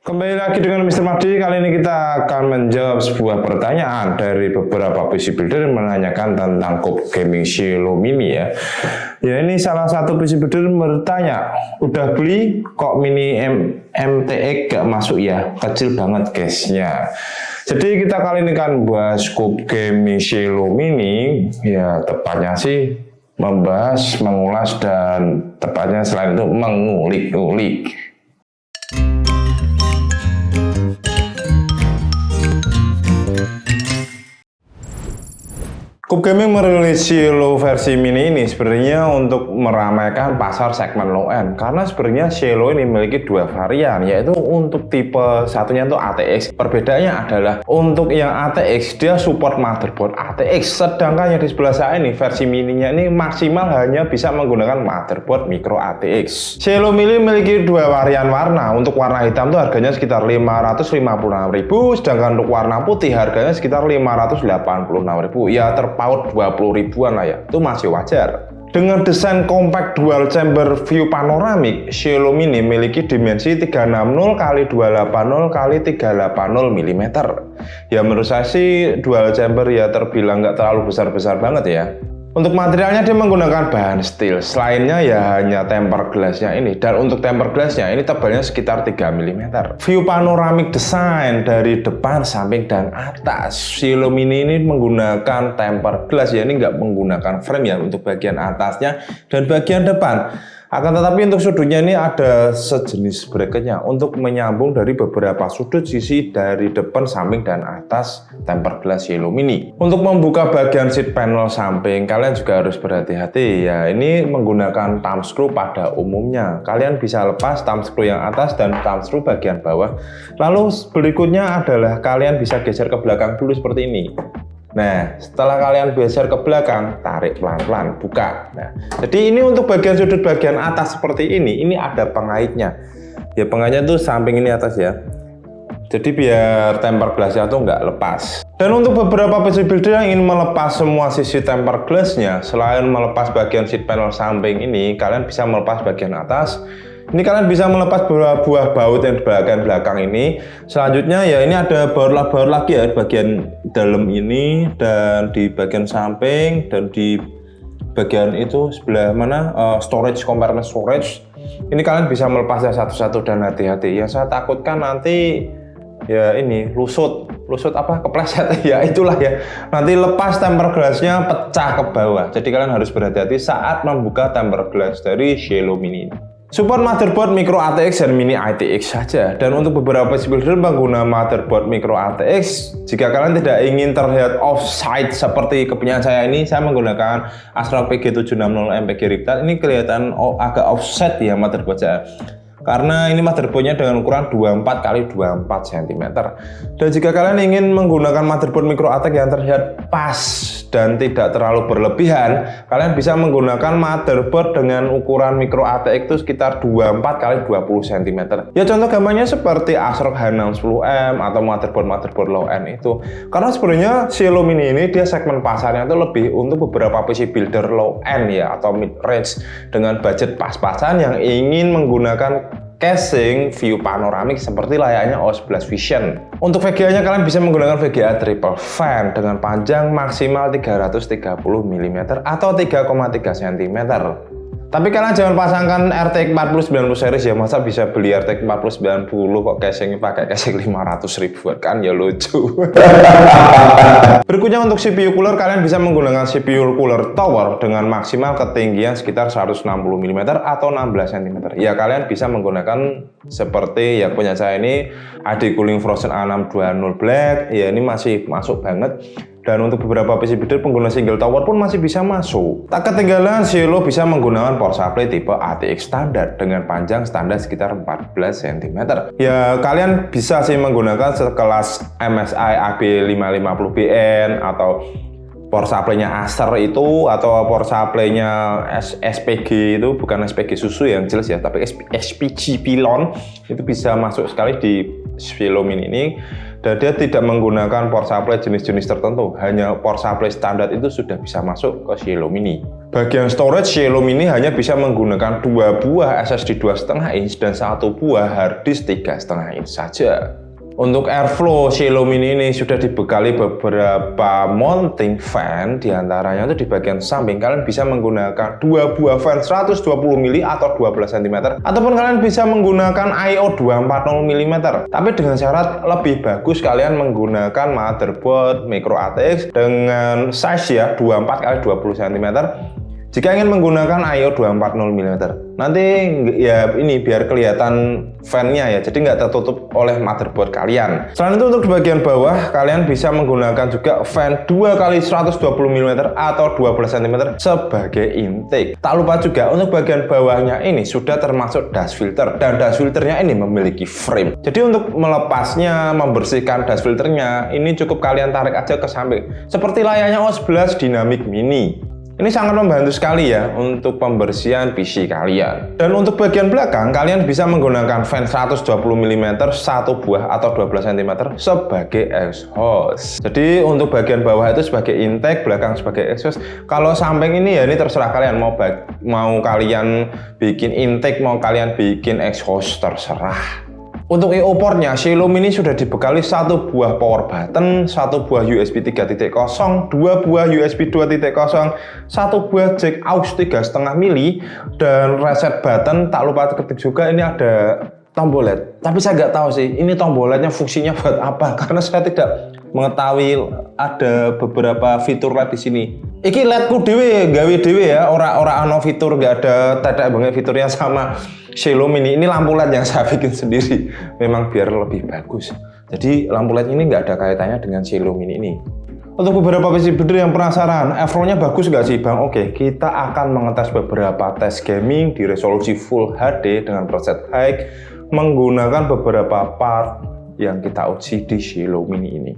Kembali lagi dengan Mr. Mahdi. Kali ini kita akan menjawab sebuah pertanyaan dari beberapa PC builder yang menanyakan tentang Cube Gaming Cielo Mini ya. Ya, ini salah satu PC builder bertanya, udah beli kok Mini MTX gak masuk ya, kecil banget case-nya. Jadi kita kali ini kan bahas Cube Gaming Cielo Mini, ya tepatnya sih membahas, mengulas, dan tepatnya selain itu mengulik-ulik. Cube Gaming merilis Cielo versi mini ini sebenarnya untuk meramaikan pasar segmen low end, karena sebenarnya Cielo ini memiliki dua varian, yaitu untuk tipe satunya itu ATX. Perbedaannya adalah untuk yang ATX dia support motherboard ATX, sedangkan yang di sebelah saya ini versi mininya ini maksimal hanya bisa menggunakan motherboard micro ATX. Cielo mini memiliki dua varian warna. Untuk warna hitam itu harganya sekitar 556.000, sedangkan untuk warna putih harganya sekitar 586.000. Ya paut 20 ribuan lah ya, itu masih wajar. Dengan desain compact dual chamber view panoramik, Cielo Mini memiliki dimensi 360 x 280 x 380 mm. Ya menurut saya sih dual chamber ya terbilang nggak terlalu besar-besar banget ya. Untuk materialnya dia menggunakan bahan steel, selainnya ya hanya tempered glassnya ini. Dan untuk tempered glassnya ini tebalnya sekitar 3 mm. View panoramic design dari depan, samping, dan atas. Cielo Mini ini menggunakan tempered glass ya, ini nggak menggunakan frame ya untuk bagian atasnya dan bagian depan. Akan tetapi untuk sudutnya ini ada sejenis bracketnya untuk menyambung dari beberapa sudut sisi dari depan, samping, dan atas tempered glass Cielo Mini. Untuk membuka bagian seat panel samping, kalian juga harus berhati-hati ya. Ini menggunakan thumb screw pada umumnya. Kalian bisa lepas thumb screw yang atas dan thumb screw bagian bawah. Lalu berikutnya adalah kalian bisa geser ke belakang dulu seperti ini. Nah, setelah kalian geser ke belakang, tarik pelan-pelan, buka. Nah, jadi ini untuk bagian sudut bagian atas seperti ini ada pengaitnya. Ya, pengaitnya tuh samping ini atas ya. Jadi biar tempered glassnya tuh nggak lepas. Dan untuk beberapa PC builder yang ingin melepas semua sisi tempered glassnya, selain melepas bagian seat panel samping ini, kalian bisa melepas bagian atas. Ini kalian bisa melepas buah baut yang di bagian belakang ini. Selanjutnya ya ini ada baut lagi ya, bagian dalam ini dan di bagian samping dan di bagian itu sebelah mana storage, compartment storage. Ini kalian bisa melepasnya satu-satu dan hati-hati. Yang saya takutkan nanti ya ini lusut apa kepleset ya, itulah ya, nanti lepas tempered glassnya pecah ke bawah. Jadi kalian harus berhati-hati saat membuka tempered glass dari Cielo Mini ini. Support motherboard micro ATX dan mini ATX saja. Dan untuk beberapa builder pengguna motherboard micro ATX, jika kalian tidak ingin terlihat offside seperti kepunyaan saya ini, saya menggunakan ASRock PG760 MPG Riptide. Ini kelihatan agak offset ya motherboard saya, karena ini motherboardnya dengan ukuran 24 x 24 cm. Dan jika kalian ingin menggunakan motherboard micro ATX yang terlihat pas dan tidak terlalu berlebihan, kalian bisa menggunakan motherboard dengan ukuran micro ATX itu sekitar 24 x 20 cm. Ya contoh gambarnya seperti ASRock H610M atau motherboard low end itu. Karena sebenarnya Cielo Mini ini dia segmen pasarnya itu lebih untuk beberapa PC builder low end ya atau mid range dengan budget pas-pasan yang ingin menggunakan casing view panoramik seperti layaknya OS Plus Vision. Untuk VGA-nya kalian bisa menggunakan VGA triple fan dengan panjang maksimal 330 mm atau 3,3 cm. Tapi kalian jangan pasangkan RTX 4090 series ya, masa bisa beli RTX 4090 kok casingnya pakai casing 500 ribuan, kan ya lucu. Berikutnya untuk CPU cooler, kalian bisa menggunakan CPU cooler tower dengan maksimal ketinggian sekitar 160 mm atau 16 cm. Ya kalian bisa menggunakan seperti yang punya saya ini, AD Cooling Frozen A620 Black, ya ini masih masuk banget. Dan untuk beberapa PC builder pengguna single tower pun masih bisa masuk. Tak ketinggalan, Cielo bisa menggunakan power supply tipe ATX standar dengan panjang standar sekitar 14 cm. Ya kalian bisa sih menggunakan sekelas MSI AB550BN atau power supply-nya Acer itu, atau power supply-nya SPG itu, bukan SPG susu yang jelas ya, tapi SPG Pilon itu bisa masuk sekali di Cielo Mini ini. Dan dia tidak menggunakan power supply jenis-jenis tertentu, hanya power supply standar itu sudah bisa masuk ke Cielo Mini. Bagian storage Cielo Mini hanya bisa menggunakan 2 buah SSD 2,5 inch dan 1 buah hard disk 3,5 inch saja. Untuk airflow, Cielo Mini ini sudah dibekali beberapa mounting fan, diantaranya itu di bagian samping kalian bisa menggunakan 2 buah fan 120 mili atau 12 cm, ataupun kalian bisa menggunakan IO 240 mm. Tapi dengan syarat lebih bagus kalian menggunakan motherboard micro ATX dengan size ya 24 x 20 cm. Jika ingin menggunakan IO 240 mm, nanti ya ini biar kelihatan fan-nya ya, jadi nggak tertutup oleh motherboard kalian. Selain itu untuk di bagian bawah, kalian bisa menggunakan juga fan 2 x 120 mm atau 12 cm sebagai intake. Tak lupa juga untuk bagian bawahnya ini sudah termasuk dust filter, dan dust filternya ini memiliki frame. Jadi untuk melepasnya, membersihkan dust filternya, ini cukup kalian tarik aja ke samping, seperti layaknya OS 11 Dynamic Mini. Ini sangat membantu sekali ya untuk pembersihan PC kalian. Dan untuk bagian belakang, kalian bisa menggunakan fan 120 mm 1 buah atau 12 cm sebagai exhaust. Jadi untuk bagian bawah itu sebagai intake, belakang sebagai exhaust. Kalau samping ini ya ini terserah kalian mau kalian bikin intake, mau kalian bikin exhaust, terserah. Untuk I/O portnya, Cielo Mini sudah dibekali 1 buah power button, 1 buah USB 3.0, 2 buah USB 2.0, 1 buah jack aux 3,5 mili, dan reset button. Tak lupa ketik juga ini ada tombol LED. Tapi saya nggak tahu sih, ini tombol LED-nya fungsinya buat apa, karena saya tidak mengetahui ada beberapa fitur LED di sini. Iki LED-ku dewe, gawe dewe ya, ora ono fitur, nggak ada tetek banget fiturnya sama Cielo Mini. Ini lampu LED yang saya bikin sendiri, memang biar lebih bagus. Jadi lampu LED ini nggak ada kaitannya dengan Cielo Mini ini. Untuk beberapa PC builder yang penasaran, airflow-nya bagus nggak sih Bang? Oke, kita akan mengetes beberapa tes gaming di resolusi Full HD dengan preset high, menggunakan beberapa part yang kita uji di Cielo Mini ini.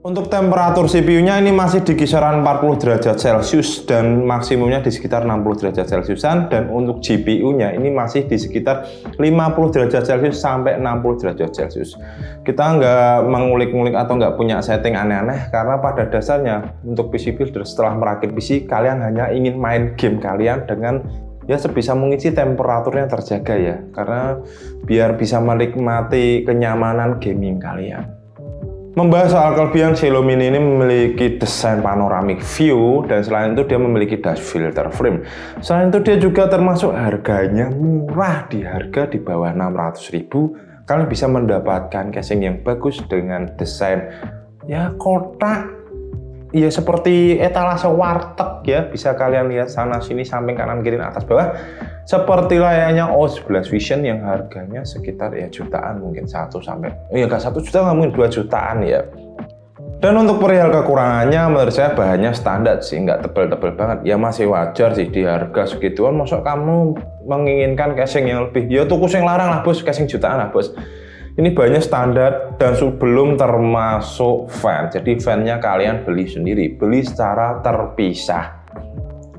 Untuk temperatur CPU-nya ini masih di kisaran 40 derajat Celcius dan maksimumnya di sekitar 60 derajat Celciusan, dan untuk GPU-nya ini masih di sekitar 50 derajat Celcius sampai 60 derajat Celcius. Kita nggak mengulik-ngulik atau nggak punya setting aneh-aneh, karena pada dasarnya untuk PC builder setelah merakit PC, kalian hanya ingin main game kalian dengan ya sebisa mungkin sih temperaturnya terjaga ya, karena biar bisa menikmati kenyamanan gaming kalian. Membahas soal kelebihan, Cielo Mini ini memiliki desain panoramic view, dan selain itu dia memiliki dust filter frame. Selain itu dia juga termasuk harganya murah, di harga di bawah 600.000. Kalian bisa mendapatkan casing yang bagus dengan desain ya kotak, ya seperti etalase warteg ya, bisa kalian lihat sana sini, samping kanan kiri atas bawah, seperti layaknya OS 11 Vision yang harganya sekitar ya jutaan, mungkin 1 sampai ya nggak 1 juta, nggak mungkin 2 jutaan ya. Dan untuk perihal kekurangannya, menurut saya bahannya standar sih, nggak tebel-tebel banget ya, masih wajar sih di harga segituan. Masuk kamu menginginkan casing yang lebih, ya tuku sing larang lah bos, casing jutaan lah bos. Ini bahannya standar dan belum termasuk fan, jadi fan-nya kalian beli sendiri, beli secara terpisah.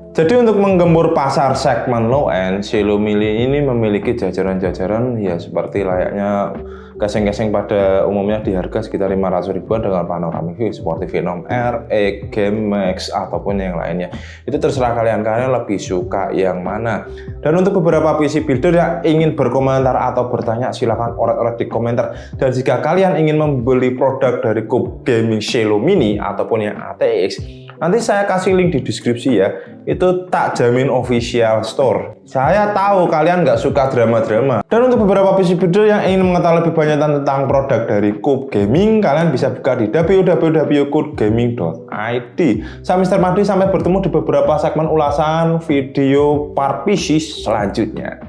Jadi untuk menggembur pasar segmen low end, Cielo Mini ini memiliki jajaran-jajaran ya seperti layaknya casing-casing pada umumnya di harga sekitar 500 ribuan dengan panoramic view seperti Venom R, Game Max ataupun yang lainnya. Itu terserah kalian lebih suka yang mana. Dan untuk beberapa PC builder yang ingin berkomentar atau bertanya, silahkan oret-oret di komentar. Dan jika kalian ingin membeli produk dari Cube Gaming Cielo Mini ataupun yang ATX, nanti saya kasih link di deskripsi ya. Itu tak jamin official store. Saya tahu kalian nggak suka drama-drama. Dan untuk beberapa PC builder yang ingin mengetahui lebih banyak tentang produk dari Cube Gaming, kalian bisa buka di www.cubegaming.id. Saya Mr. Mahdi, sampai bertemu di beberapa segmen ulasan video part PC selanjutnya.